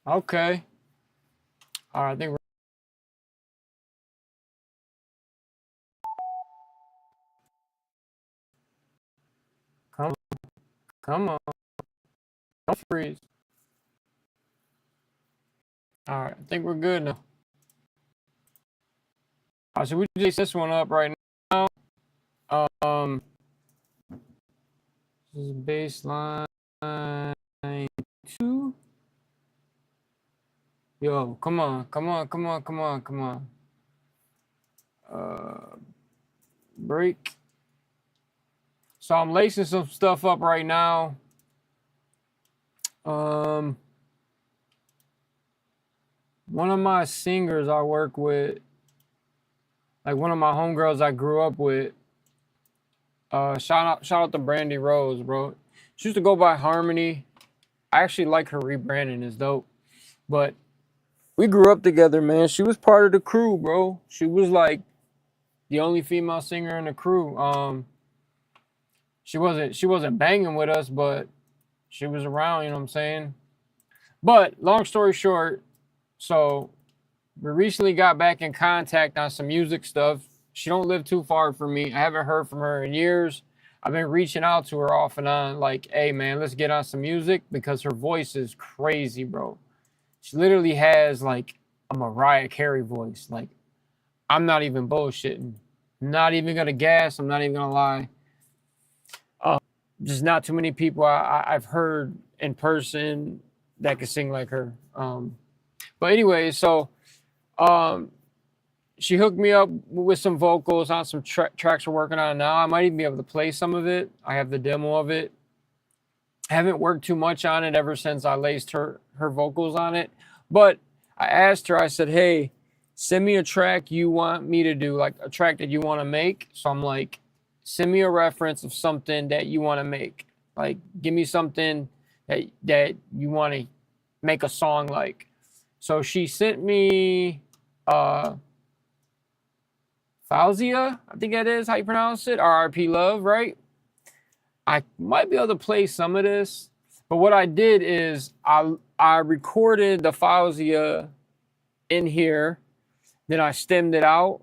Okay. All right, I think we're come come on. Don't freeze. All right, I think we're good now. All right, so we just this one up right now. Um, this is baseline two. Yo, come on, come on, come on, come on, come on. Uh, break. So I'm lacing some stuff up right now. Um, one of my singers I work with, like one of my homegirls I grew up with. Shout out to Brandy Rose, bro. She used to go by Harmony. I actually like her rebranding, is dope. But we grew up together, man. She was part of the crew, bro. She was like the only female singer in the crew. She wasn't banging with us, but she was around, you know what I'm saying? But long story short, so we recently got back in contact on some music stuff. She don't live too far from me. I haven't heard from her in years. I've been reaching out to her off and on, like, hey man, let's get on some music because her voice is crazy, bro. She literally has like a Mariah Carey voice. Like, I'm not even bullshitting. Not even gonna gas. I'm not even gonna lie. Just not too many people I've heard in person that can sing like her. But anyway, so um, she hooked me up with some vocals on some tracks we're working on now. I might even be able to play some of it. I have the demo of it. I haven't worked too much on it ever since I laced her vocals on it. But I asked her, I said, hey, send me a track you want me to do, like a track that you want to make. So I'm like, send me a reference of something that you want to make. Like, give me something that you want to make a song like. So she sent me Fauzia, I think that is how you pronounce it. RRP Love, right? I might be able to play some of this, but what I did is I recorded the Fauzia in here, then I stemmed it out,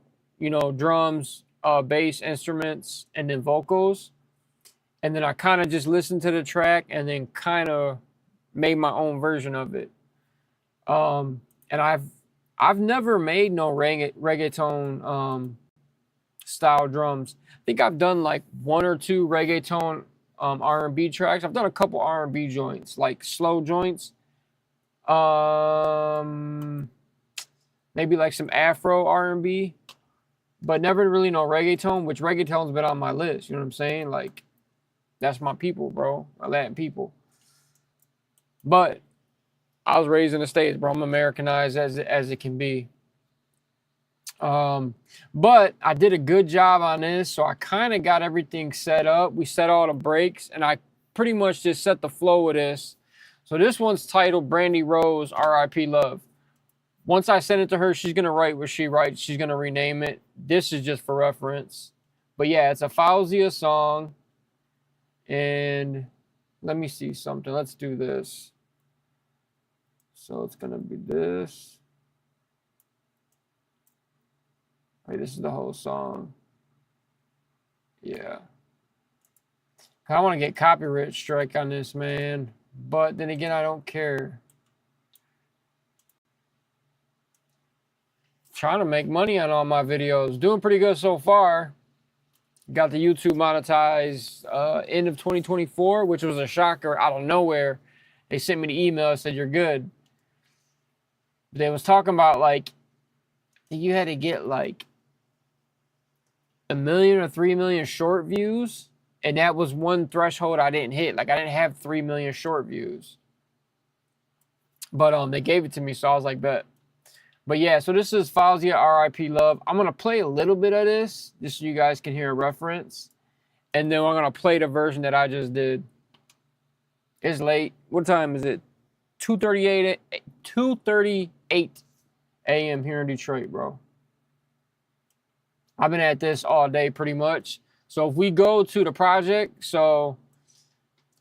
drums, bass, instruments, and then vocals, and then I kind of just listened to the track and then kind of made my own version of it. And I've never made no reggaeton style drums. I think I've done like one or two reggaeton R&B tracks. I've done a couple R&B joints, like slow joints. Um, Maybe like some Afro R&B, but never really no reggaeton. Which reggaeton's been on my list. You know what I'm saying? Like that's my people, bro. My Latin people. But I was raised in the States, bro. I'm Americanized as it can be. But I did a good job on this, so I kind of got everything set up. We set all the breaks, and I pretty much just set the flow of this. So this one's titled Brandy Rose, R.I.P. Love. Once I send it to her, she's gonna write what she writes. She's gonna rename it. This is just for reference. But yeah, it's a Fauzia song. And let me see something. Let's do this. So it's gonna be this. Wait, this is the whole song. Yeah. I want to get copyright strike on this, man. But then again, I don't care. Trying to make money on all my videos. Doing pretty good so far. Got the YouTube monetized end of 2024, which was a shocker out of nowhere. They sent me the email and said, you're good. They was talking about like, you had to get like 1 million or 3 million short views. And that was one threshold I didn't hit. Like I didn't have 3 million short views. But they gave it to me, so I was like, bet. But yeah, so this is Fauzia R.I.P. Love. I'm gonna play a little bit of this, just so you guys can hear a reference. And then I'm gonna play the version that I just did. It's late. What time is it? 2:38 a.m. here in Detroit, bro. I've been at this all day pretty much. So if we go to the project, so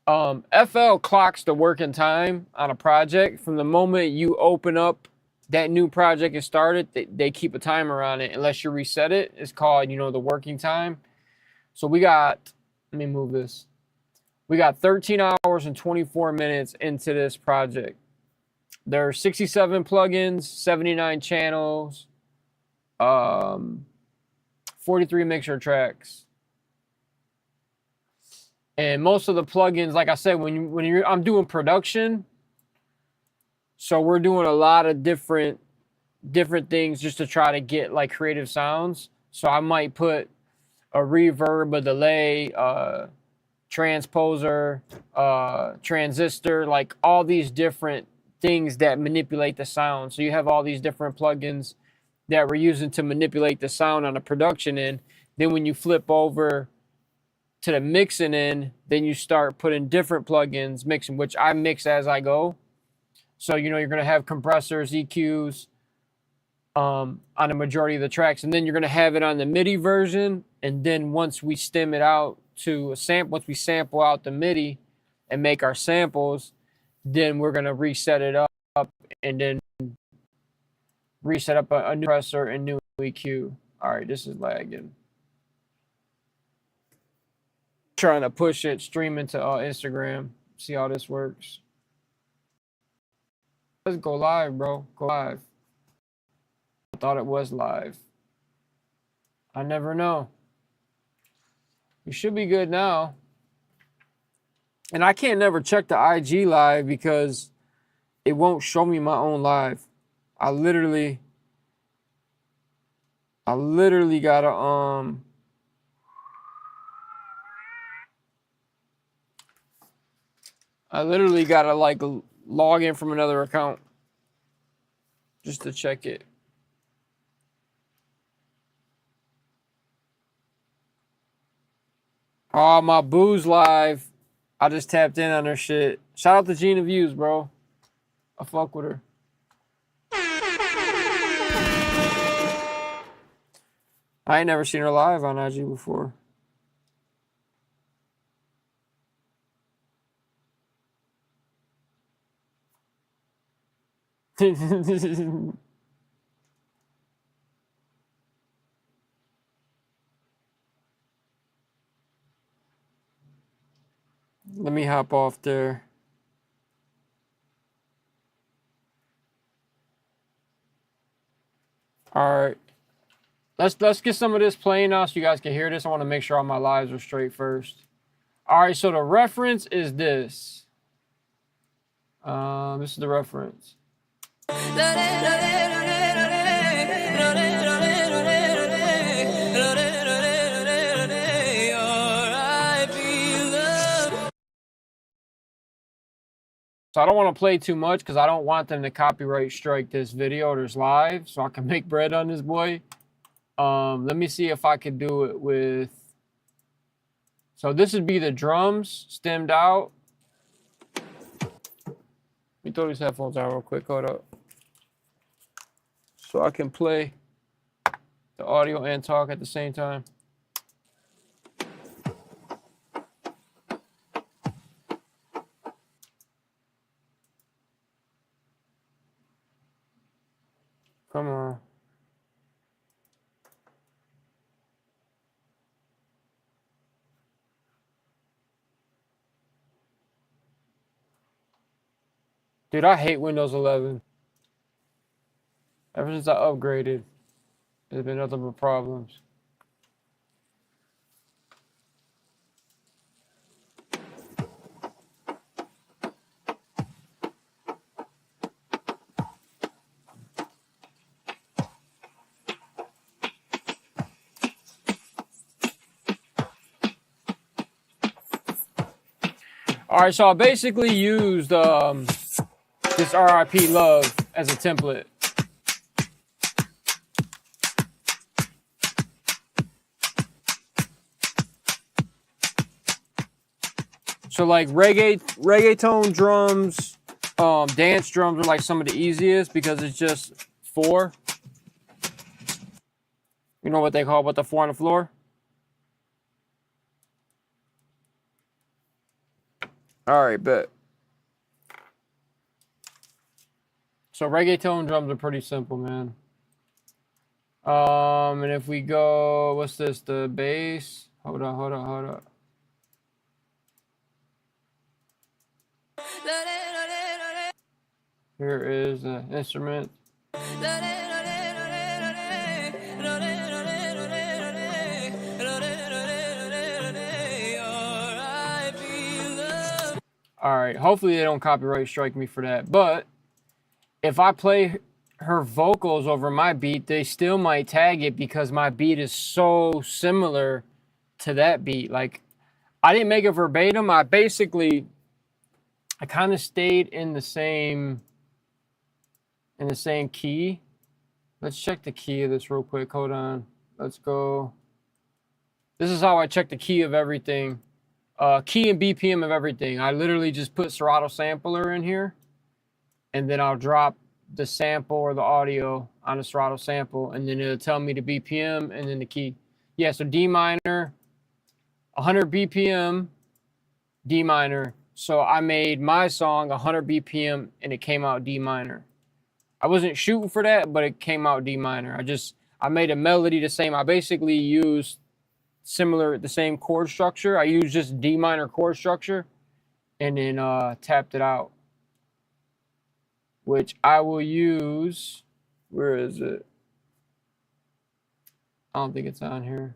FL clocks the working time on a project. From the moment you open up that new project and start it, they keep a timer on it unless you reset it. It's called, the working time. So we got, let me move this. We got 13 hours and 24 minutes into this project. There are 67 plugins, 79 channels, 43 mixer tracks. And most of the plugins, like I said, I'm doing production, so we're doing a lot of different things just to try to get like creative sounds. So I might put a reverb, a delay, transposer, transistor, like all these different things that manipulate the sound. So you have all these different plugins that we're using to manipulate the sound on a production end. Then when you flip over to the mixing end, then you start putting different plugins, mixing, which I mix as I go. So, you're going to have compressors, EQs on the majority of the tracks. And then you're going to have it on the MIDI version. And then once we stem it out to a sample, once we sample out the MIDI and make our samples, then we're going to reset it up and then reset up a new compressor and new EQ. All right, this is lagging. Trying to push it, stream into Instagram, see how this works. Let's go live, bro. Go live. I thought it was live. I never know. You should be good now. And I can't never check the IG live because it won't show me my own live. I literally gotta like log in from another account just to check it. Oh, my boo's live. I just tapped in on her shit. Shout out to Gina Views, bro. I fuck with her. I ain't never seen her live on IG before. Let me hop off there. All right. Let's get some of this playing now so you guys can hear this. I want to make sure all my lives are straight first. All right, so the reference is this. This is the reference. So I don't want to play too much because I don't want them to copyright strike this video. There's live, so I can make bread on this boy. Let me see if I can do it with. So this would be the drums stemmed out. Let me throw these headphones out real quick. Hold up. So I can play the audio and talk at the same time. Come on. Dude, I hate Windows 11. Ever since I upgraded, there's been nothing but problems. All right, so I basically used this RIP Love as a template. So like reggaeton drums, dance drums are like some of the easiest because it's just 4. You know what they call the 4 on the floor? All right, bet. So reggaeton drums are pretty simple, man. And if we go, what's this? The bass. Hold on. Here is the instrument. All right, hopefully they don't copyright strike me for that. But if I play her vocals over my beat, they still might tag it because my beat is so similar to that beat. Like, I didn't make it verbatim. I kind of stayed in the same key. Let's check the key of this real quick. Hold on. Let's go. This is how I check the key of everything. Key and BPM of everything. I literally just put Serato Sampler in here, and then I'll drop the sample or the audio on the Serato sample, and then it'll tell me the BPM and then the key. Yeah, so D minor, 100 BPM, D minor. So I made my song 100 BPM, and it came out D minor. I wasn't shooting for that, but it came out D minor. I made a melody the same. I basically used the same chord structure. I used just D minor chord structure and then tapped it out, which I will use. Where is it? I don't think it's on here,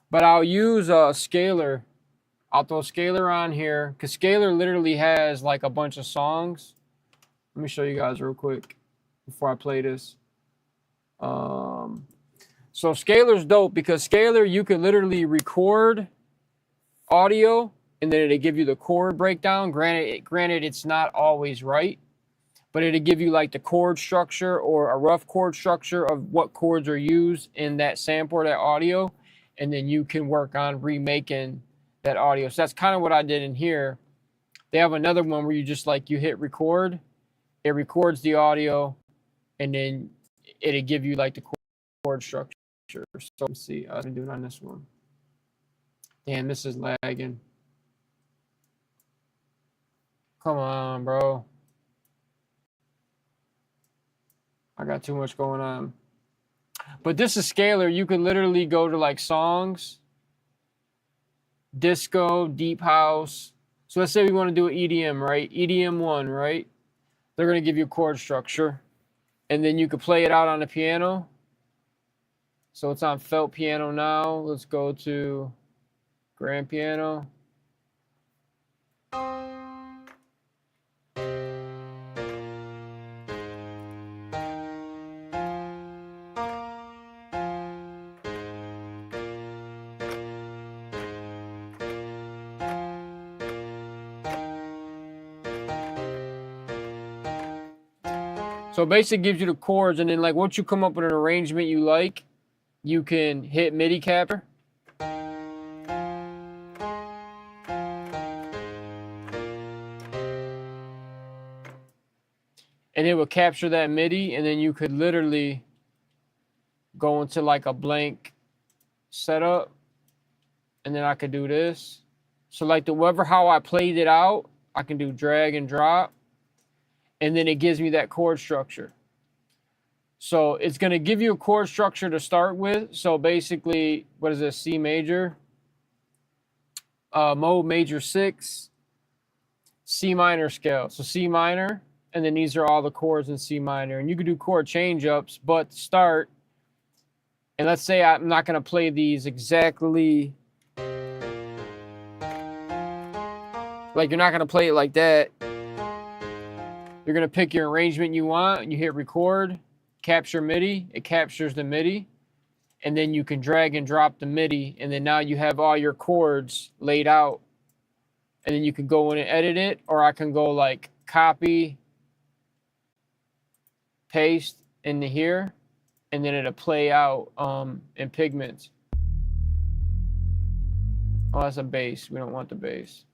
but I'll use Scalar. I'll throw Scalar on here because Scalar literally has like a bunch of songs. Let me show you guys real quick before I play this. So Scalar's dope because Scalar, you can literally record audio and then it'll give you the chord breakdown. Granted, it's not always right, but it'll give you like the chord structure or a rough chord structure of what chords are used in that sample or that audio. And then you can work on remaking that audio. So that's kind of what I did in here. They have another one where you just you hit record, it records the audio, and then it'll give you like the chord structure. So let's see, I can do it on this one. Damn, this is lagging. Come on, bro. I got too much going on. But this is Scalar. You can literally go to like songs, disco, deep house. So let's say we want to do an EDM, right? EDM 1, right? They're going to give you a chord structure. And then you could play it out on the piano. So it's on felt piano now. Let's go to grand piano. So it basically gives you the chords, and then like once you come up with an arrangement you like, you can hit MIDI capture. And it will capture that MIDI, and then you could literally go into like a blank setup, and then I could do this. So like how I played it out, I can do drag and drop, and then it gives me that chord structure. So it's going to give you a chord structure to start with. So basically, what is this? C major, mode major 6, C minor scale. So C minor, and then these are all the chords in C minor. And you can do chord change ups, but start. And let's say I'm not going to play these exactly. Like you're not going to play it like that. You're going to pick your arrangement you want, and you hit record, capture MIDI. It captures the MIDI, and then you can drag and drop the MIDI, and then now you have all your chords laid out, and then you can go in and edit it, or I can go like copy, paste into here, and then it'll play out in Pigments. Oh, that's a bass. We don't want the bass.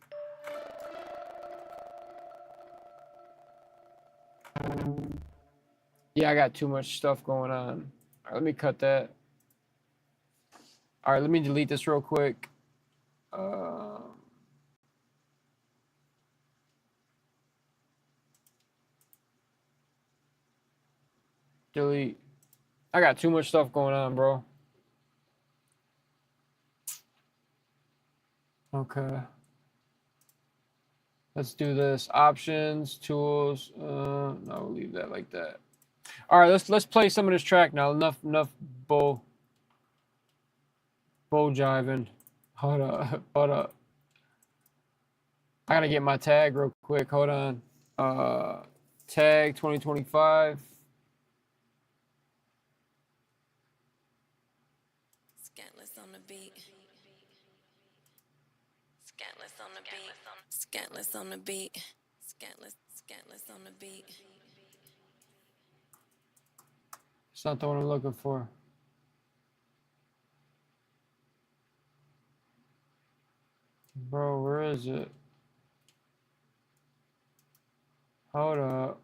Yeah, I got too much stuff going on. All right, let me cut that. All right, let me delete this real quick. Delete. I got too much stuff going on, bro. Okay. Let's do this. Options, tools. No, we'll leave that like that. All right, let's play some of this track now. Enough bull jiving. Hold up, hold up. I gotta get my tag real quick. Hold on. Tag 2025. Scantless on the beat. Scantless on the beat. Scantless on the beat. Scantless on the beat. It's not the one I'm looking for. Bro, where is it? Hold up.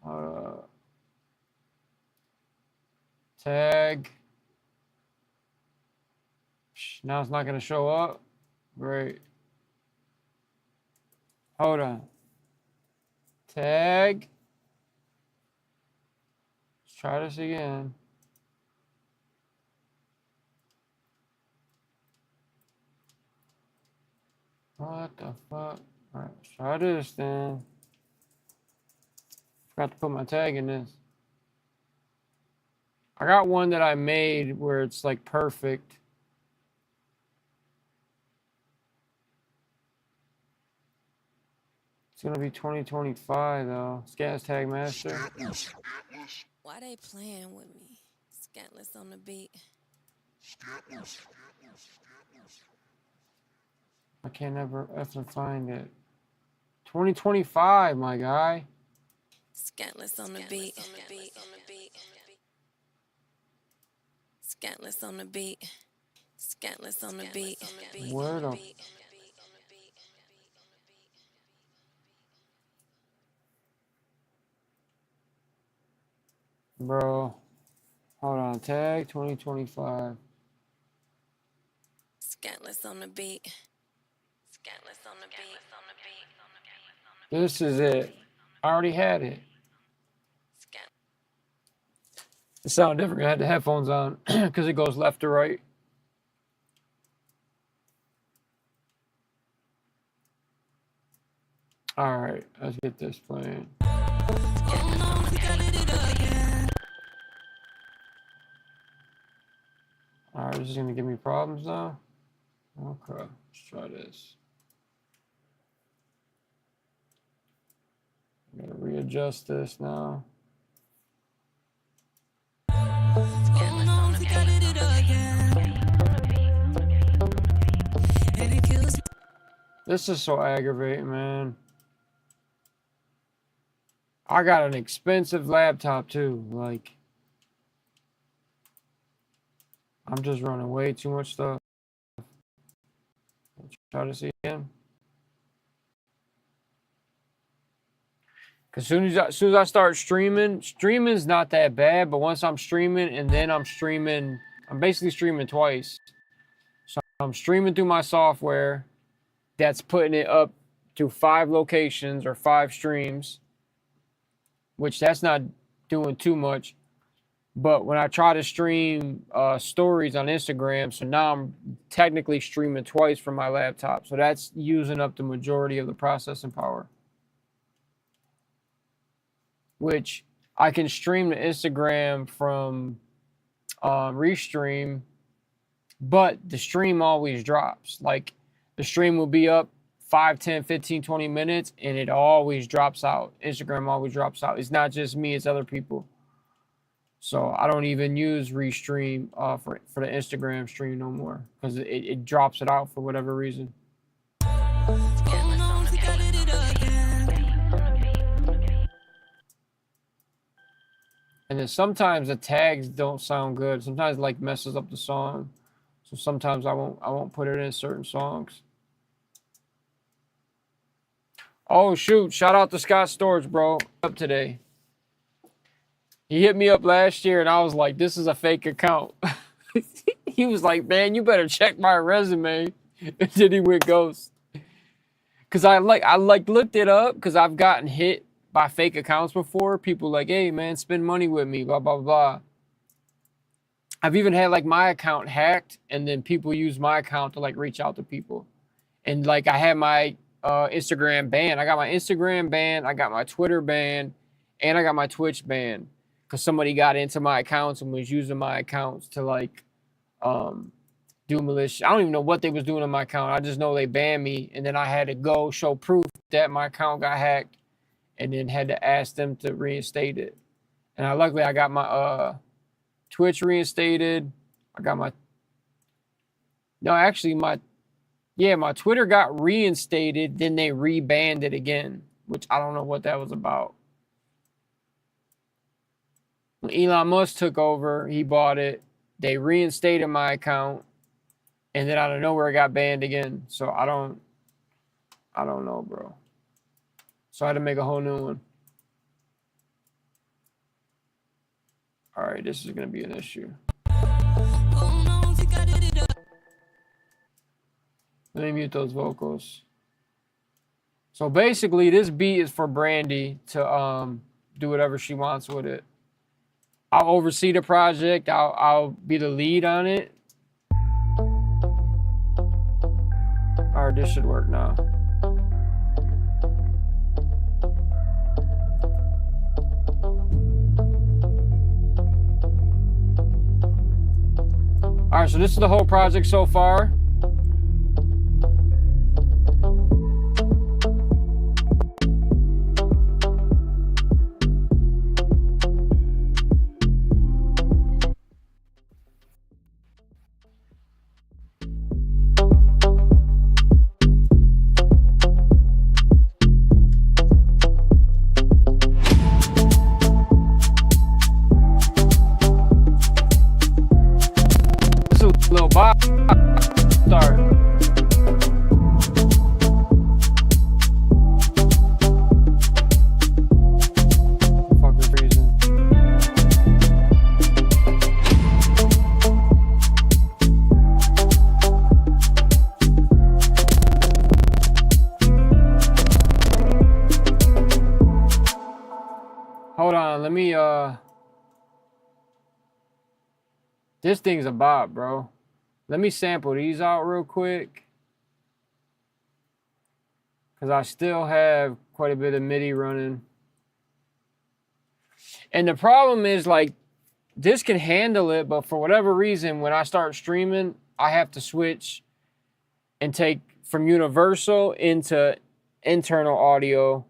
Hold up. Tag. Now it's not going to show up. Great. Hold on. Tag. Let's try this again. What the fuck? All right, let's try this then. Forgot to put my tag in this. I got one that I made where it's like perfect. It's gonna be 2025 though. Scans Tag Master. Why they playing with me? Scantless on the beat. I can't ever find it. 2025, my guy. Scantless on the beat. Scantless on the beat. Scantless on the beat. Where the bro? Hold on, tag 2025. Scantless on the beat. Scantless on the beat. This is it. I already had it. It sounded different. I had the headphones on because it goes left to right. All right, let's get this playing. All right, this is gonna give me problems now. Okay, let's try this. I'm gonna readjust this now. This is so aggravating, man. I got an expensive laptop too. Like, I'm just running way too much stuff. Let's try to see again. Cause as soon as I start streaming's not that bad. But once I'm streaming and then I'm basically streaming twice. So I'm streaming through my software. That's putting it up to 5 locations or 5 streams, which that's not doing too much. But when I try to stream stories on Instagram, so now I'm technically streaming twice from my laptop. So that's using up the majority of the processing power, which I can stream to Instagram from Restream, but the stream always drops. Like, the stream will be up 5, 10, 15, 20 minutes, and it always drops out. Instagram always drops out. It's not just me, it's other people. So I don't even use Restream for the Instagram stream no more because it drops it out for whatever reason. And then sometimes the tags don't sound good. Sometimes it like messes up the song. So sometimes I won't put it in certain songs. Oh shoot, shout out to Scott Storage, bro. Up today. He hit me up last year and I was like, this is a fake account. He was like, man, you better check my resume. And then he went ghost. Cause I looked it up because I've gotten hit by fake accounts before. People like, hey man, spend money with me, blah blah blah. I've even had like my account hacked, and then people use my account to like reach out to people. And like I had my Instagram banned. I got my Instagram banned, I got my Twitter banned, and I got my Twitch banned because somebody got into my accounts and was using my accounts to like do malicious. I don't even know what they was doing on my account. I just know they banned me, and then I had to go show proof that my account got hacked, and then had to ask them to reinstate it. And luckily I got my Twitch reinstated. I got my my Twitter got reinstated, then they rebanned it again, which I don't know what that was about. When Elon Musk took over, he bought it. They reinstated my account, and then out of nowhere it got banned again. So I don't know, bro. So I had to make a whole new one. All right, this is gonna be an issue. Let me mute those vocals. So basically, this beat is for Brandy to do whatever she wants with it. I'll oversee the project. I'll be the lead on it. All right, this should work now. All right, so this is the whole project so far. Little Bob start. Fucking freezing. Hold on, let me this thing's a bot, bro. Let me sample these out real quick, because I still have quite a bit of MIDI running. And the problem is, like, this can handle it, but for whatever reason, when I start streaming, I have to switch and take from universal into internal audio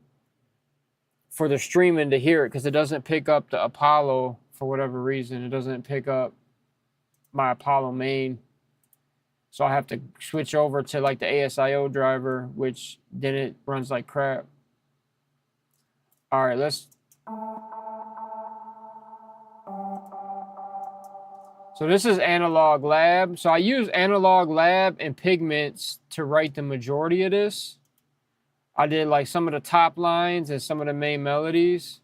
for the streaming to hear it, because it doesn't pick up the Apollo for whatever reason. It doesn't pick up my Apollo main. So I have to switch over to like the ASIO driver, which then it runs like crap. All right, let's. So this is Analog Lab. So I use Analog Lab and Pigments to write the majority of this. I did like some of the top lines and some of the main melodies.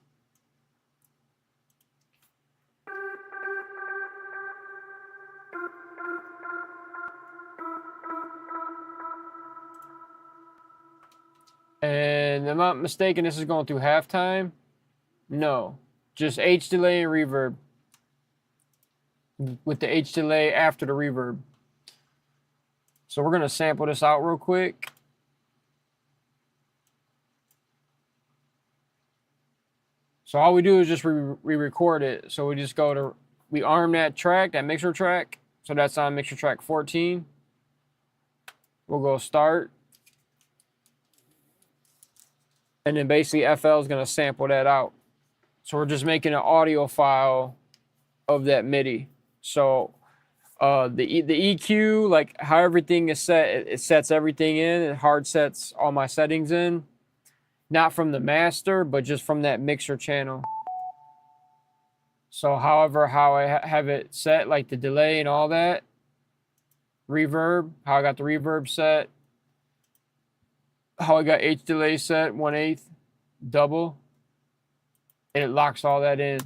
And if I'm not mistaken, this is going through halftime. No, just H delay and reverb. With the H delay after the reverb. So we're going to sample this out real quick. So all we do is just re-record it. So we just go to, we arm that track, that mixer track. So that's on mixer track 14. We'll go start. And then basically FL is going to sample that out. So we're just making an audio file of that MIDI. So the EQ, like how everything is set, it sets everything in. It hard sets all my settings in. Not from the master, but just from that mixer channel. So however, how I have it set, like the delay and all that. Reverb, how I got the reverb set. How I got H delay set, 1/8, double. And it locks all that in.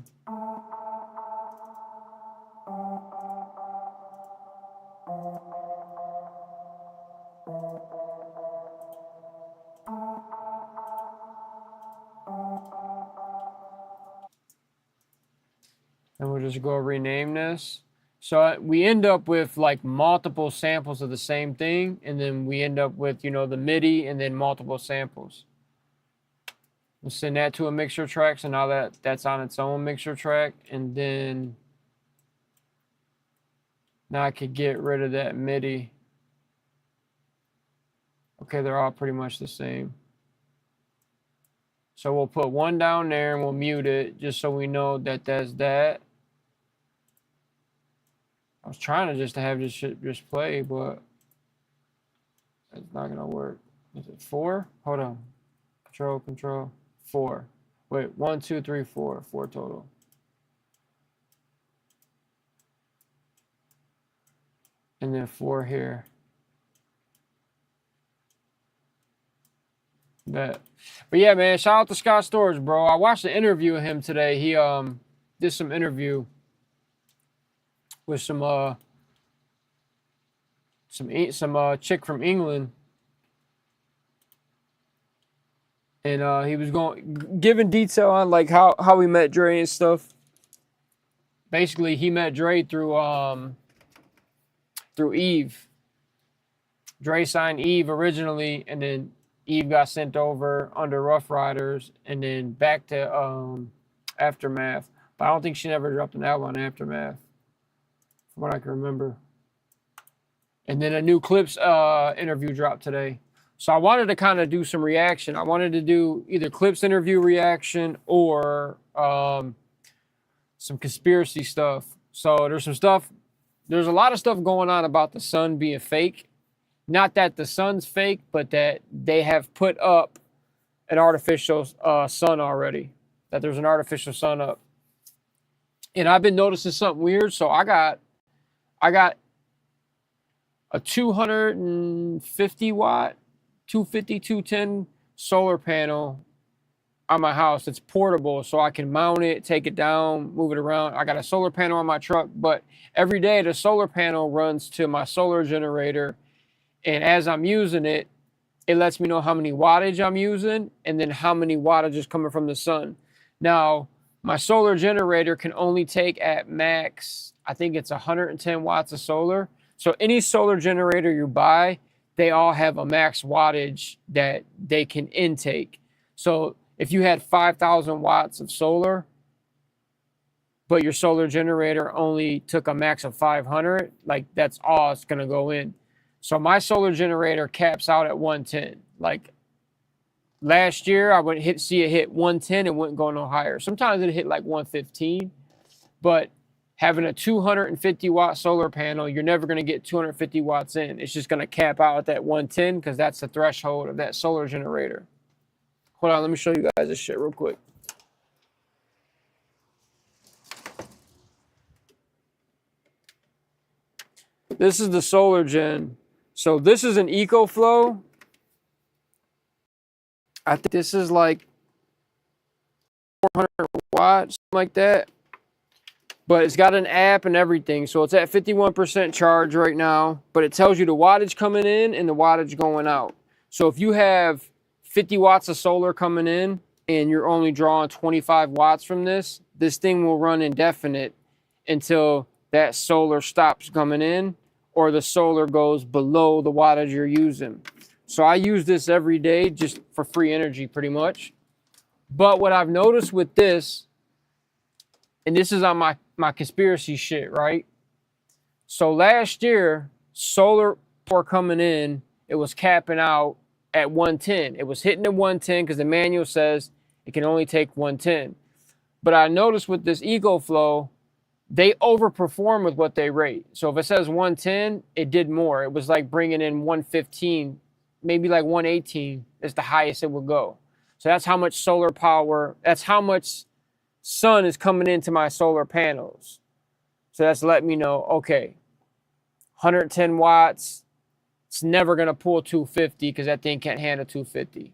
And we'll just go rename this. So we end up with like multiple samples of the same thing. And then we end up with, you know, the MIDI and then multiple samples. We'll send that to a mixer track. So now that's on its own mixer track. And then now I could get rid of that MIDI. Okay, they're all pretty much the same. So we'll put one down there and we'll mute it just so we know that that's that. I was trying to just have this shit just play, but it's not gonna work. Is it 4? Hold on. Control, 4. Wait, 1, 2, 3, 4. 4 total. And then 4 here. Bet. But yeah, man, shout out to Scott Storch, bro. I watched the interview of him today. He did some interview with some chick from England, and he was giving detail on like how he met Dre and stuff. Basically, he met Dre through Eve. Dre signed Eve originally, and then Eve got sent over under Rough Riders, and then back to Aftermath. But I don't think she never dropped an album on Aftermath, from what I can remember. And then a new Clips interview dropped today. So I wanted to kind of do some reaction. I wanted to do either Clips interview reaction or some conspiracy stuff. So there's a lot of stuff going on about the sun being fake. Not that the sun's fake, but that they have put up an artificial sun already. That there's an artificial sun up. And I've been noticing something weird. So I got a 250 watt, 250, 210 solar panel on my house. It's portable, so I can mount it, take it down, move it around. I got a solar panel on my truck, but every day the solar panel runs to my solar generator. And as I'm using it, it lets me know how many wattage I'm using and then how many wattage is coming from the sun. Now, my solar generator can only take at max, I think it's 110 watts of solar. So any solar generator you buy, they all have a max wattage that they can intake. So if you had 5,000 watts of solar, but your solar generator only took a max of 500, like that's all it's gonna go in. So my solar generator caps out at 110. Like last year, I would see it hit 110 and wouldn't go no higher. Sometimes it hit like 115, but having a 250 watt solar panel, you're never going to get 250 watts in. It's just going to cap out at that 110 because that's the threshold of that solar generator. Hold on, let me show you guys this shit real quick. This is the solar gen. So this is an EcoFlow. I think this is like 400 watts, something like that. But it's got an app and everything. So it's at 51% charge right now. But it tells you the wattage coming in and the wattage going out. So if you have 50 watts of solar coming in and you're only drawing 25 watts from this, this thing will run indefinite until that solar stops coming in or the solar goes below the wattage you're using. So I use this every day just for free energy pretty much. But what I've noticed with this, and this is on my conspiracy shit, right? So last year, solar power coming in, it was capping out at 110. It was hitting at 110 because the manual says it can only take 110. But I noticed with this EcoFlow, they overperform with what they rate. So if it says 110, it did more. It was like bringing in 115, maybe like 118 is the highest it would go. So that's how much solar power, that's how much sun is coming into my solar panels. So that's letting me know, okay, 110 watts, it's never going to pull 250 because that thing can't handle 250.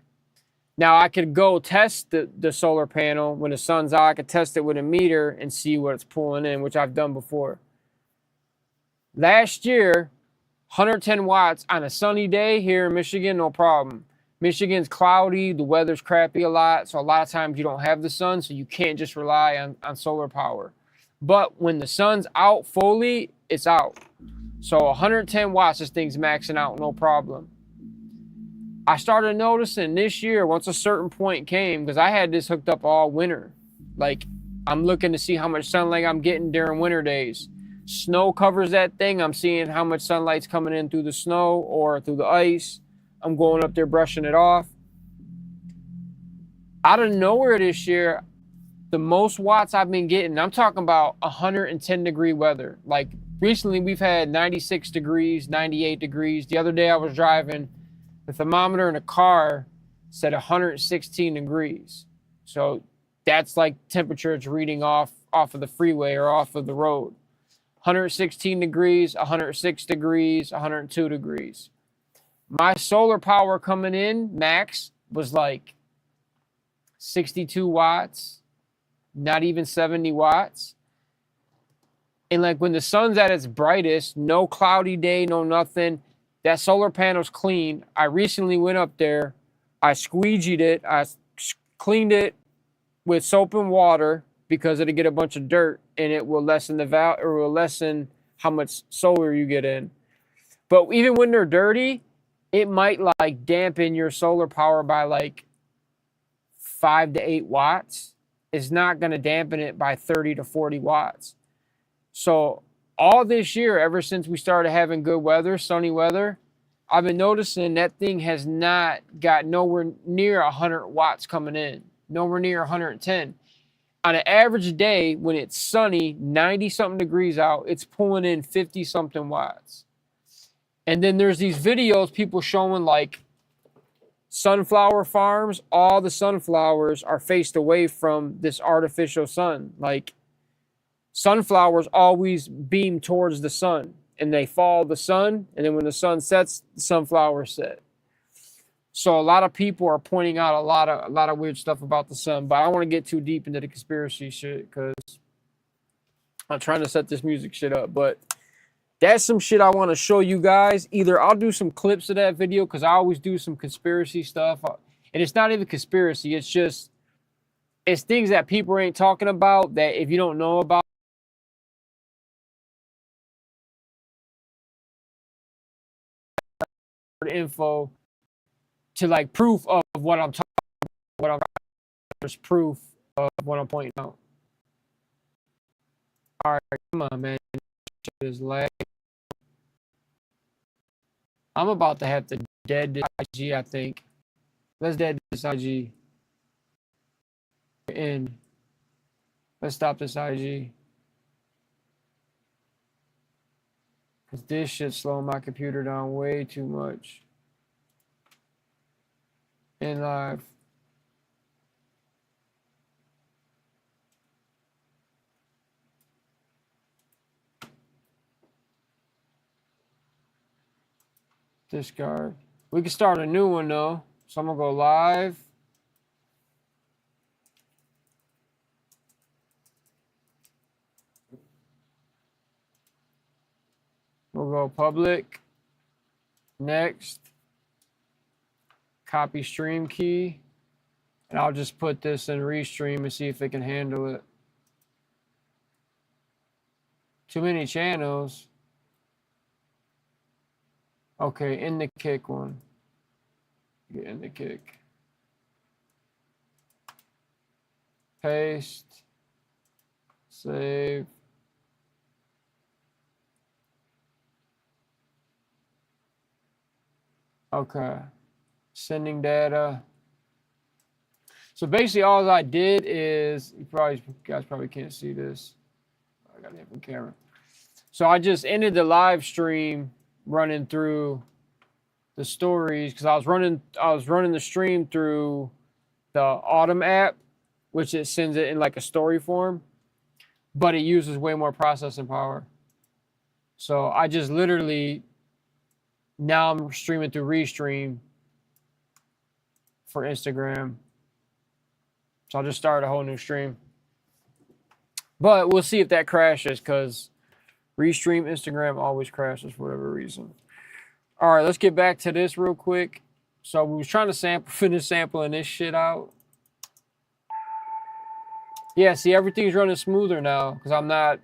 Now I could go test the solar panel when the sun's out. I could test it with a meter and see what it's pulling in, which I've done before. Last year, 110 watts on a sunny day here in Michigan, no problem. Michigan's cloudy, the weather's crappy a lot, so a lot of times you don't have the sun, so you can't just rely on solar power. But when the sun's out fully, it's out. So 110 watts, this thing's maxing out, no problem. I started noticing this year, once a certain point came, because I had this hooked up all winter. Like, I'm looking to see how much sunlight I'm getting during winter days. Snow covers that thing. I'm seeing how much sunlight's coming in through the snow or through the ice. I'm going up there brushing it off. Out of nowhere this year, the most watts I've been getting, I'm talking about 110 degree weather. Like recently we've had 96 degrees, 98 degrees. The other day I was driving, the thermometer in the car said 116 degrees. So that's like temperature it's reading off of the freeway or off of the road. 116 degrees, 106 degrees, 102 degrees. My solar power coming in, max, was like 62 watts, not even 70 watts. And like when the sun's at its brightest, no cloudy day, no nothing, that solar panel's clean. I recently went up there, I squeegeed it, I cleaned it with soap and water because it'll get a bunch of dirt and it will lessen how much solar you get in. But even when they're dirty, it might like dampen your solar power by like 5 to 8 watts. It's not going to dampen it by 30 to 40 watts. So all this year, ever since we started having good weather, sunny weather, I've been noticing that thing has not got nowhere near 100 watts coming in, nowhere near 110. On an average day, when it's sunny, 90-something degrees out, it's pulling in 50-something watts. And then there's these videos people showing like sunflower farms. All the sunflowers are faced away from this artificial sun. Like sunflowers always beam towards the sun and they follow the sun. And then when the sun sets, the sunflowers set. So a lot of people are pointing out a lot of weird stuff about the sun, but I don't want to get too deep into the conspiracy shit because I'm trying to set this music shit up. But that's some shit I want to show you guys. Either I'll do some clips of that video because I always do some conspiracy stuff. And it's not even conspiracy. It's things that people ain't talking about that if you don't know about info to like proof of what I'm talking about. There's proof of what I'm pointing out. All right, come on, man. Shit is lag. I'm about to have to dead this IG, I think. Let's dead this IG. In. Let's stop this IG. Because this shit's slowing my computer down way too much. In live. Discard. We can start a new one though. So I'm gonna go live. We'll go public. Next. Copy stream key. And I'll just put this in Restream and see if it can handle it. Too many channels. Okay, in the kick one. Get in the kick. Paste. Save. Okay. Sending data. So basically all I did is, you guys probably can't see this. I got a different camera. So I just ended the live stream running through the stories because I was running the stream through the Autumn app, which it sends it in like a story form, but it uses way more processing power. So I just literally now I'm streaming through Restream for Instagram. So I'll just start a whole new stream. But we'll see if that crashes because Restream Instagram always crashes for whatever reason. All right, let's get back to this real quick. So we was trying to finish sampling this shit out. Yeah, see, everything's running smoother now because I'm not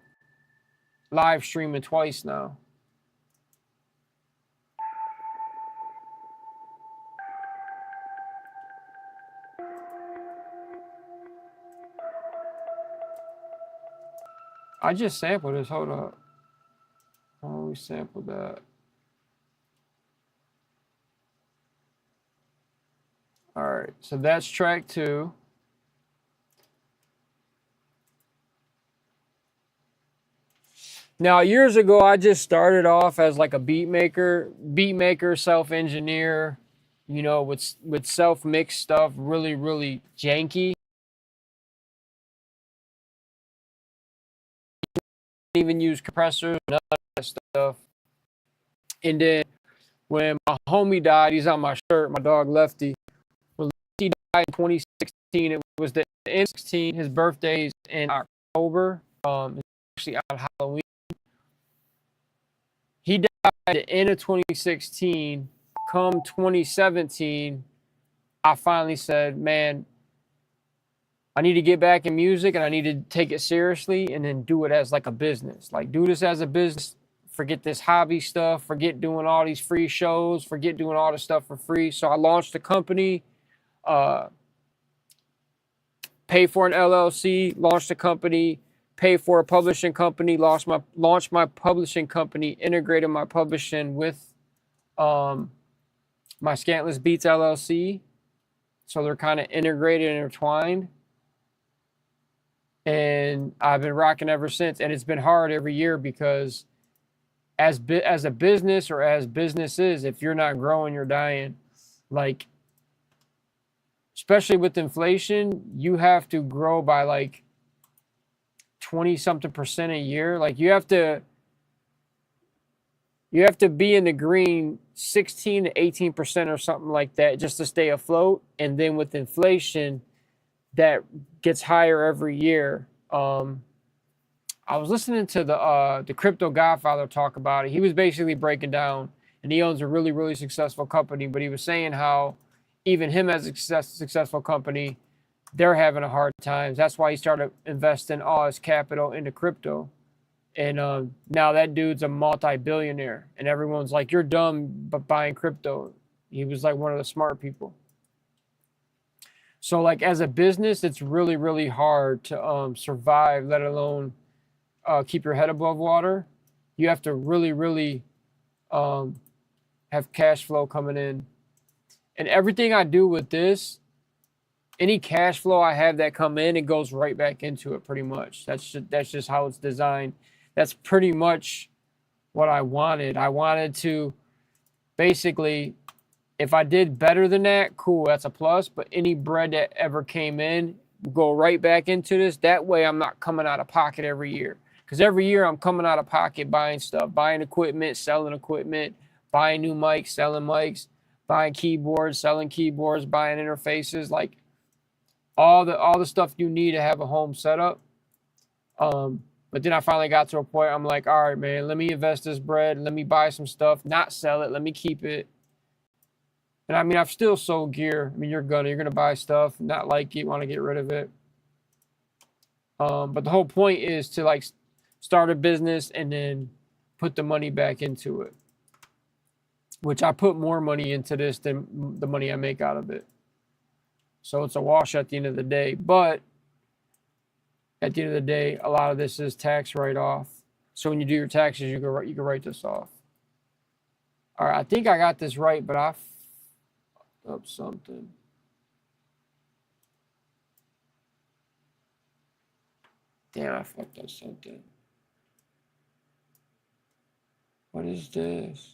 live streaming twice now. I just sampled this. Hold up. Oh, we sampled that. All right, so that's track 2. Now, years ago, I just started off as like a beat maker, self-engineer, you know, with self-mixed stuff, really, really janky. Even use compressors and all that stuff. And then when my homie died, he's on my shirt, my dog Lefty. When Lefty died in 2016, it was the end of 16. His birthday's in October. It's actually on Halloween. He died at the end of 2016. Come 2017, I finally said, man, I need to get back in music and I need to take it seriously and then do it as like a business. Like, do this as a business. Forget this hobby stuff. Forget doing all these free shows. Forget doing all this stuff for free. So I launched a company, paid for an LLC, launched a company, paid for a publishing company, launched my publishing company, integrated my publishing with my Scantless Beats LLC. So they're kind of integrated and intertwined. And I've been rocking ever since. And it's been hard every year because as a business or as businesses, if you're not growing, you're dying. Like, especially with inflation, you have to grow by like 20-something% a year. Like, you have to be in the green 16 to 18% or something like that just to stay afloat. And then with inflation, that gets higher every year. I was listening to the Crypto Godfather talk about it. He was basically breaking down, and he owns a really, really successful company, but he was saying how even him as a successful company, they're having a hard time. That's why he started investing all his capital into crypto. And now that dude's a multi-billionaire, and everyone's like, you're dumb but buying crypto. He was like one of the smart people. So like as a business, it's really, really hard to survive, let alone keep your head above water. You have to really, really have cash flow coming in. And everything I do with this, any cash flow I have that come in, it goes right back into it pretty much. That's just how it's designed. That's pretty much what I wanted. I wanted to basically, if I did better than that, cool, that's a plus. But any bread that ever came in, go right back into this. That way I'm not coming out of pocket every year. Because every year I'm coming out of pocket buying stuff, buying equipment, selling equipment, buying new mics, selling mics, buying keyboards, selling keyboards, buying interfaces, like all the stuff you need to have a home setup. But then I finally got to a point, I'm like, all right, man, let me invest this bread. Let me buy some stuff, not sell it. Let me keep it. And I mean, I've still sold gear. I mean, you're gonna buy stuff, not like it, want to get rid of it. But the whole point is to like start a business and then put the money back into it, which I put more money into this than the money I make out of it. So it's a wash at the end of the day. But at the end of the day, a lot of this is tax write-off. So when you do your taxes, you can write this off. All right, I think I got this right, but I fucked up something. Damn, I fucked up something. What is this?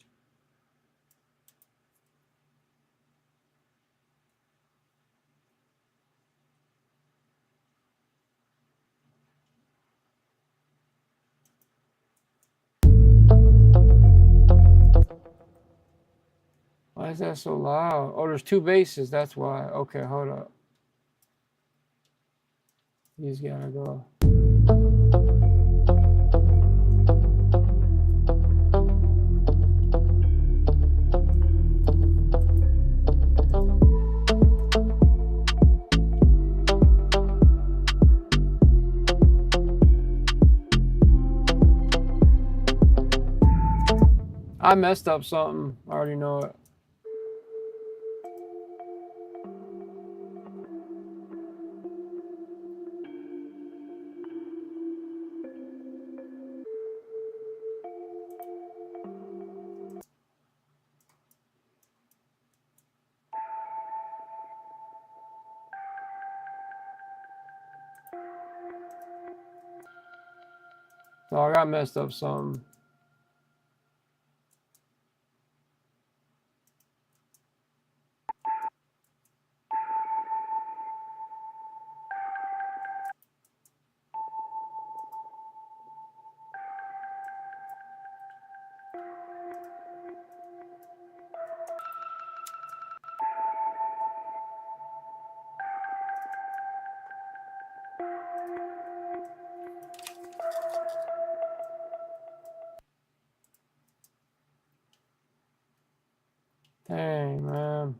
Why is that so loud? Oh, there's two basses. That's why. Okay, hold up. These gotta go. I messed up something. I already know it. So I got messed up something. Dang, man.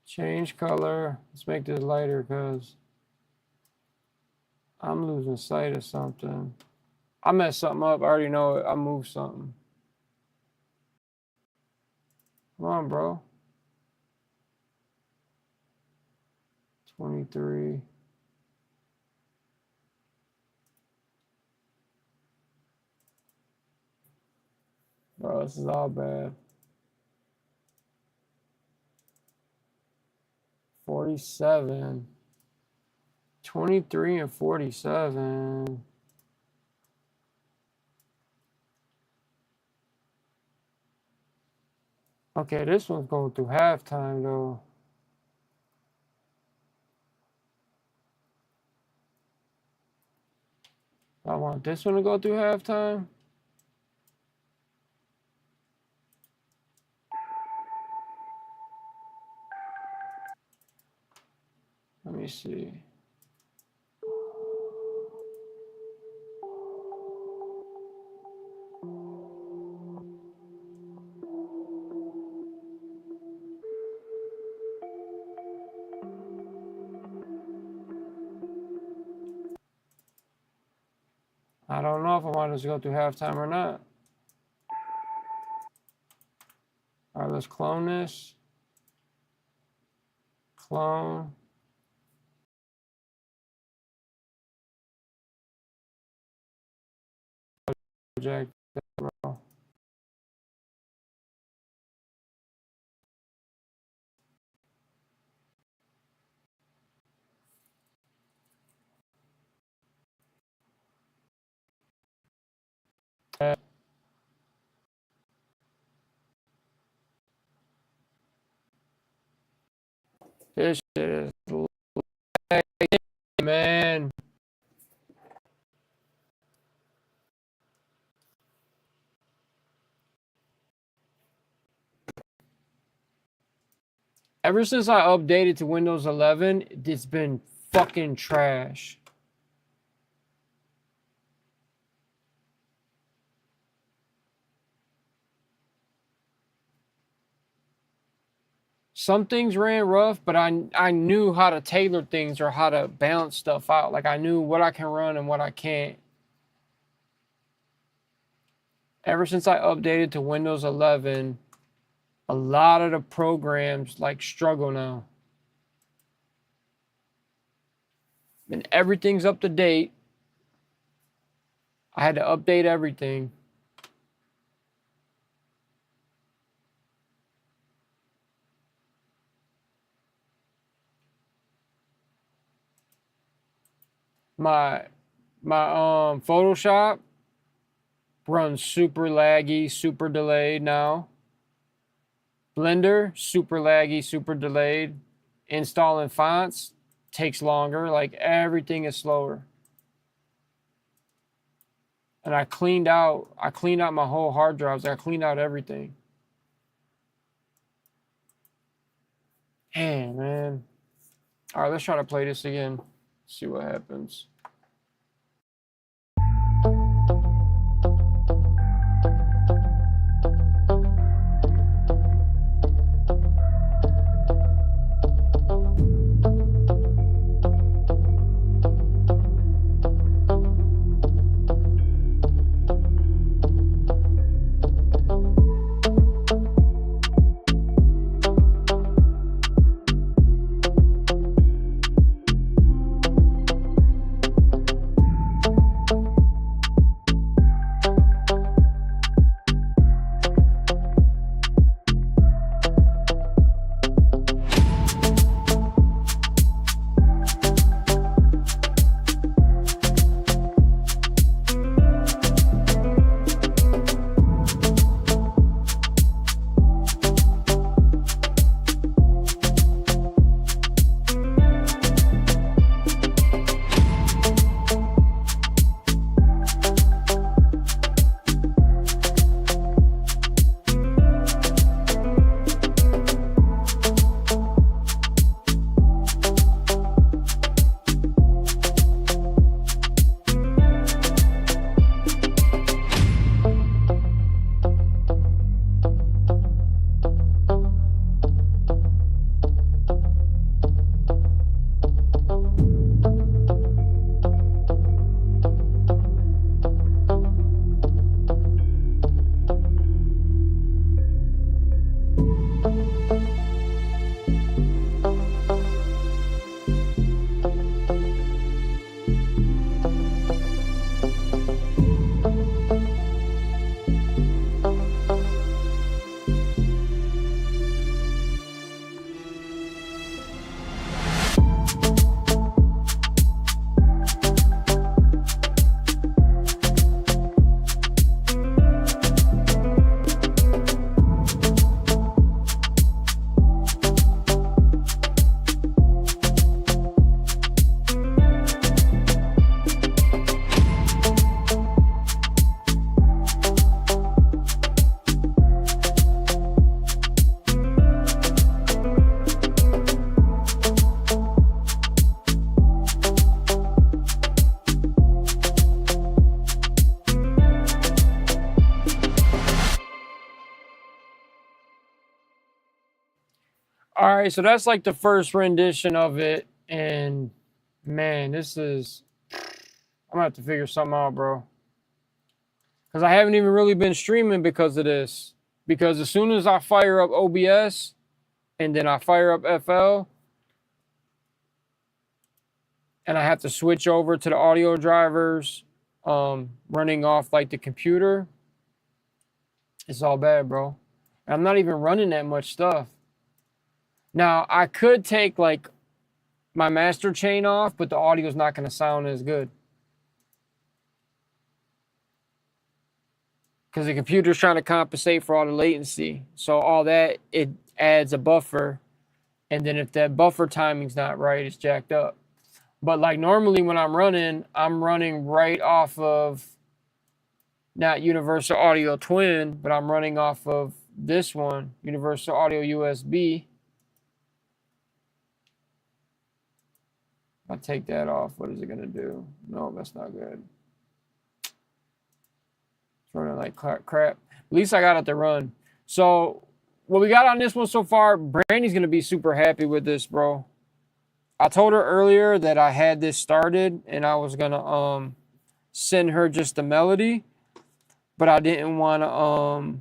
Change color. Let's make this lighter because I'm losing sight of something. I messed something up. I already know it. I moved something. Come on, bro. 23. Bro, this is all bad. 47. 23 and 47. Okay, this one's going through halftime, though. I want this one to go through halftime. Let me see. I don't know if I want this to go through halftime or not. All right, let's clone this. Clone. Project. This shit is laggy, man. Ever since I updated to Windows 11, it's been fucking trash. Some things ran rough, but I knew how to tailor things or how to balance stuff out. Like I knew what I can run and what I can't. Ever since I updated to Windows 11, a lot of the programs like struggle now. And everything's up to date. I had to update everything. My Photoshop runs super laggy, super delayed now. Blender, super laggy, super delayed. Installing fonts takes longer. Like everything is slower. And I cleaned out my whole hard drives. I cleaned out everything. Damn, man. All right, let's try to play this again. See what happens. All right, so that's like the first rendition of it, and man, this is. I'm gonna have to figure something out, bro. Because I haven't even really been streaming because of this. Because as soon as I fire up OBS and then I fire up FL, and I have to switch over to the audio drivers, running off like the computer, it's all bad, bro. And I'm not even running that much stuff. Now I could take like my master chain off, but the audio is not going to sound as good. Because the computer's trying to compensate for all the latency. So all that, it adds a buffer. And then if that buffer timing's not right, it's jacked up. But like normally when I'm running right off of not Universal Audio Twin, but I'm running off of this one, Universal Audio USB. If I take that off, what is it going to do? No, that's not good. It's running like crap. At least I got it to run. So what we got on this one so far, Brandy's going to be super happy with this, bro. I told her earlier that I had this started and I was going to send her just the melody, but I didn't want to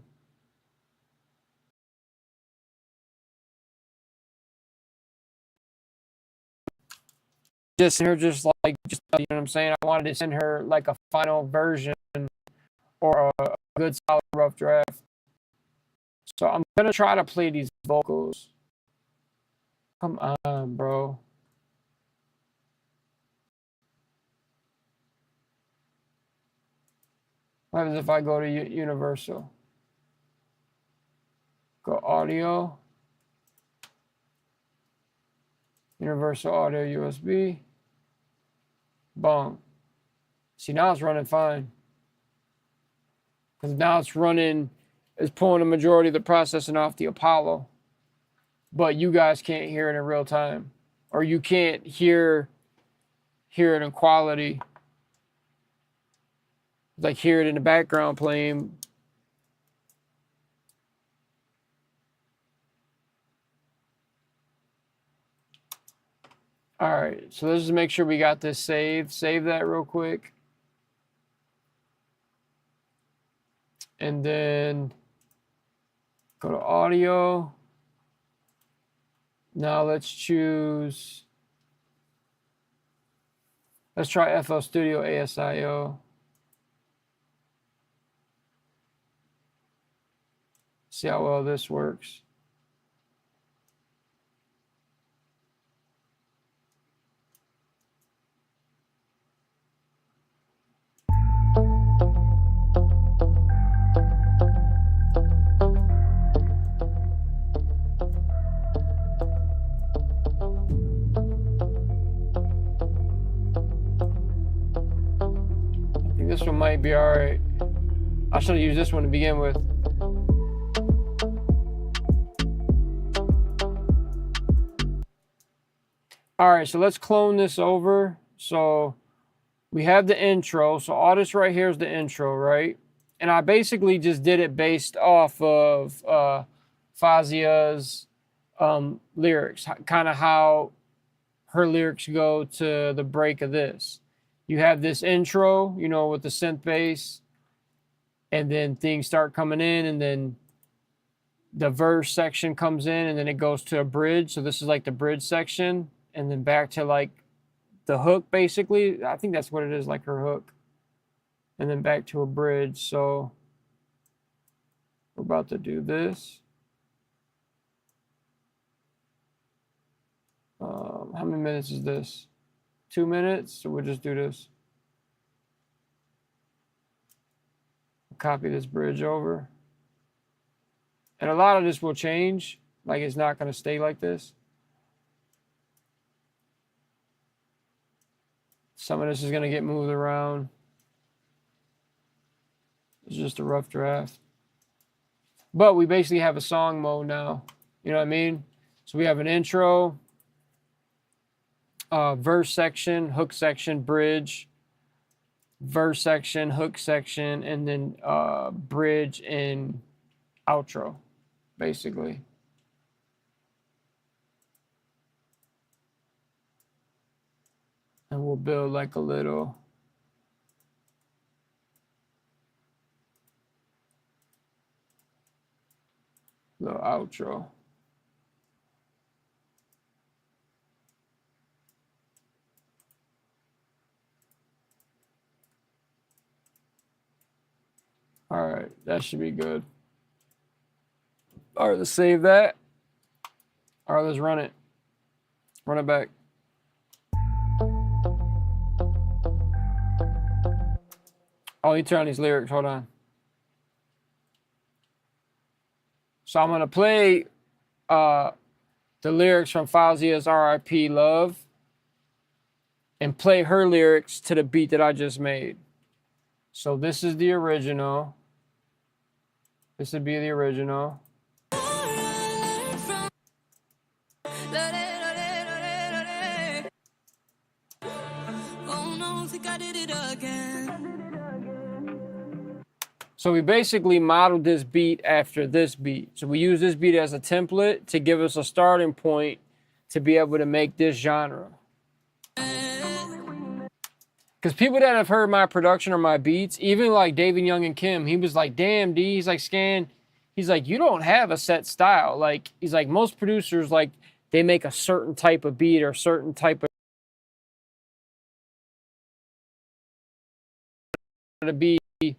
just send her just you know what I'm saying? I wanted to send her like a final version or a good solid rough draft. So I'm going to try to play these vocals. Come on, bro. What happens if I go to Universal? Go audio. Universal Audio USB. Boom. See, now it's running fine. Because now it's pulling the majority of the processing off the Apollo. But you guys can't hear it in real time. Or you can't hear it in quality. Like hear it in the background playing. All right, so let's just make sure we got this saved. Save that real quick. And then go to audio. Now let's try FL Studio ASIO. See how well this works. I think this one might be all right. I should have used this one to begin with. All right, so let's clone this over. So we have the intro. So all this right here is the intro, right? And I basically just did it based off of Fazia's lyrics, kind of how her lyrics go to the break of this. You have this intro, you know, with the synth bass, and then things start coming in, and then the verse section comes in, and then it goes to a bridge. So this is like the bridge section, and then back to like the hook, basically. I think that's what it is, like her hook. And then back to a bridge. So we're about to do this. How many minutes is this? 2 minutes? So we'll just do this. Copy this bridge over. And a lot of this will change. Like it's not going to stay like this. Some of this is going to get moved around. It's just a rough draft. But we basically have a song mode now. You know what I mean? So we have an intro, verse section, hook section, bridge, verse section, hook section, and then bridge and outro, basically. we'll build like a little outro. All right, that should be good. All right, let's save that. All right, let's run it. Run it back. Oh, you turn on these lyrics. Hold on. So I'm gonna play the lyrics from Fauzia's R.I.P. Love and play her lyrics to the beat that I just made. So this is the original. This would be the original. So we basically modeled this beat after this beat. So we use this beat as a template to give us a starting point to be able to make this genre. Because people that have heard my production or my beats, even like David Young and Kim, he was like, damn, D, he's like, Scan, he's like, you don't have a set style. Like, he's like, most producers, like, they make a certain type of beat or certain type of to be versatile.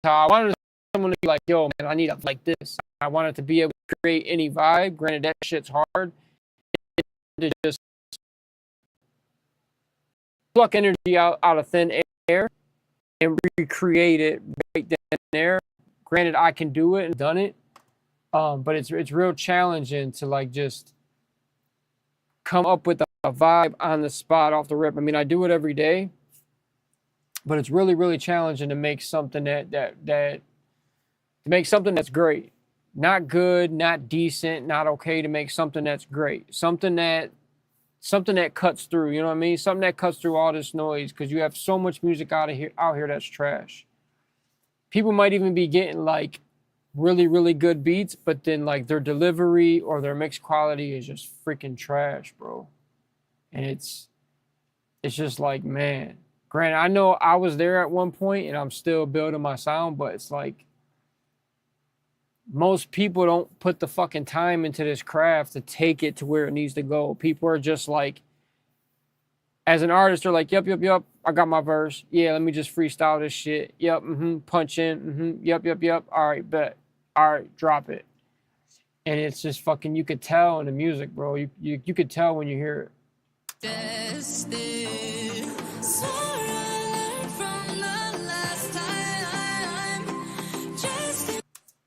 I wanted someone to be like, yo, man, I need a like this. I wanted to be able to create any vibe. Granted, that shit's hard. To just pluck energy out of thin air and recreate it right then and there. Granted, I can do it and done it, but it's real challenging to like just come up with a vibe on the spot off the rip. I mean, I do it every day, but it's really, really challenging to make something to make something that's great. Not good, not decent, not okay, to make something that's great. Something that cuts through, you know what I mean? Something that cuts through all this noise, because you have so much music out here that's trash. People might even be getting like really, really good beats, but then like their delivery or their mix quality is just freaking trash, bro. And it's just like, man. Granted, I know I was there at one point and I'm still building my sound, but it's like most people don't put the fucking time into this craft to take it to where it needs to go. People are just like, as an artist, they're like, yep, I got my verse. Yeah, let me just freestyle this shit. Yep, punch in, yep. All right, bet. All right, drop it. And it's just fucking, you could tell in the music, bro. You could tell when you hear it.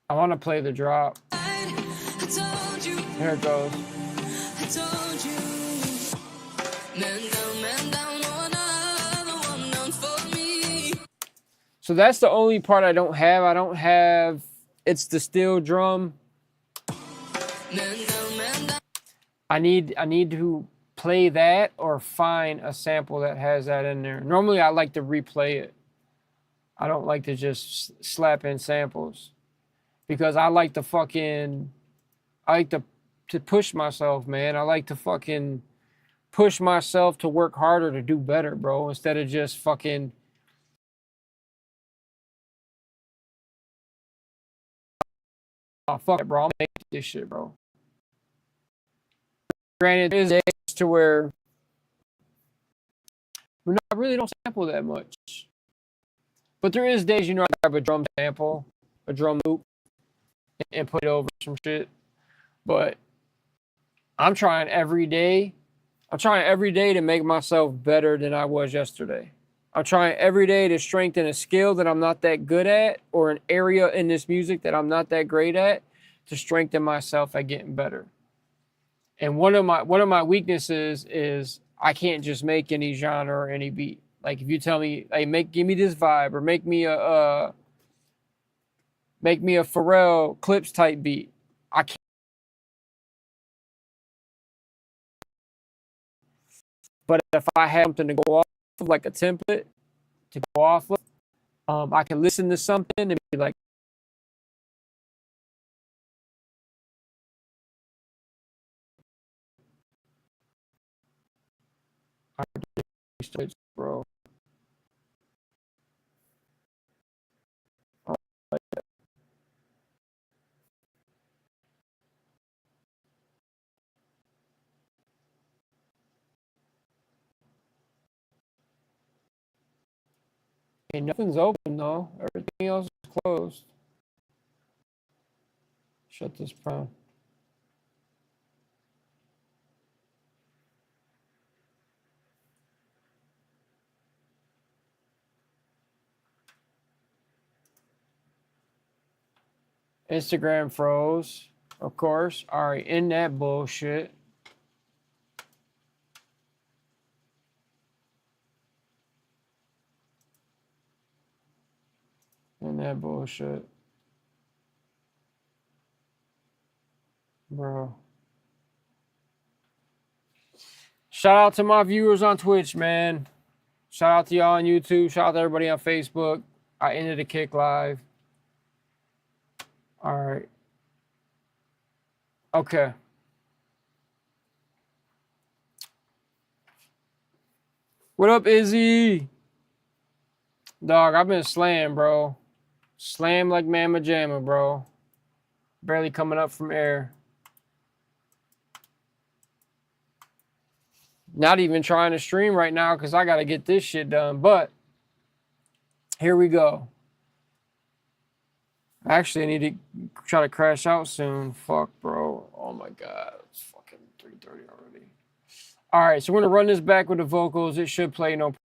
I want to play the drop. Here it goes. So that's the only part I don't have. I don't have, it's the steel drum. I need to play that or find a sample that has that in there. Normally I like to replay it. I don't like to just slap in samples, because I like to push myself, man. I like to fucking push myself to work harder, to do better, bro, instead of just fucking oh, fuck it, bro. I'll make this shit, bro. Granted, there's days to where I really don't sample that much. But there is days, I grab a drum sample, a drum loop, and put it over some shit. But I'm trying every day to make myself better than I was yesterday. I'm trying every day to strengthen a skill that I'm not that good at, or an area in this music that I'm not that great at, to strengthen myself at getting better. And one of my weaknesses is I can't just make any genre or any beat. Like if you tell me, hey, give me this vibe, or make me a Pharrell Clips type beat, I can't. But if I have something to go off of, like a template to go off of, I can listen to something and be like, Twitch, bro. Hey, nothing's open though. Everything else is closed. Shut this down. Instagram froze, of course. All right, in that bullshit. In that bullshit. Bro. Shout out to my viewers on Twitch, man. Shout out to y'all on YouTube. Shout out to everybody on Facebook. I ended the kick live. All right. Okay. What up, Izzy? Dog, I've been slammed, bro. Slammed like Mamma Jamma, bro. Barely coming up from air. Not even trying to stream right now because I got to get this shit done. But here we go. Actually, I need to try to crash out soon. Fuck, bro. Oh, my God. It's fucking 3:30 already. All right, so we're going to run this back with the vocals. It should play no problem.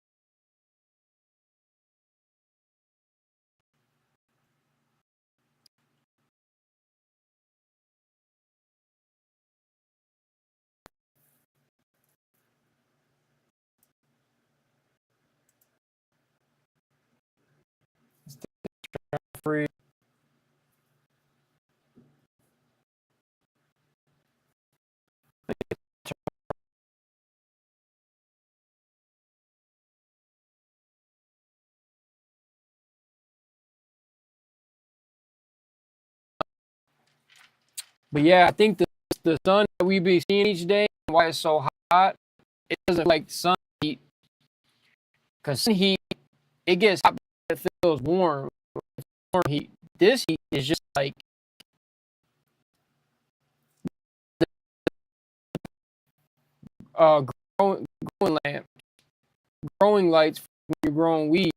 Free. But yeah, I think the sun that we be seeing each day, why it's so hot, it doesn't like sun heat. Because sun heat, it gets hot, but it feels warm. It's warm heat. This heat is just like growing lamp, growing lights when you're growing weed.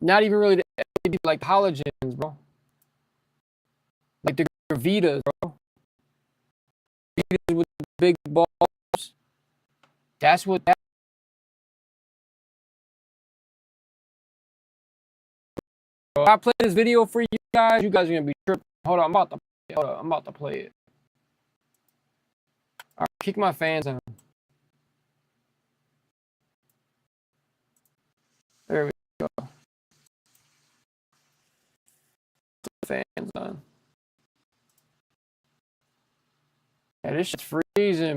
Not even really the LED, like halogens, bro. Like the Vitas, bro. Vitas with the big bulbs. That's what that. If I play this video for you guys are gonna be tripping. Hold on, I'm about to play it. Hold on, I'm about to play it. All right, kick my fans on. There we go. Fans on. Yeah, this shit's freezing.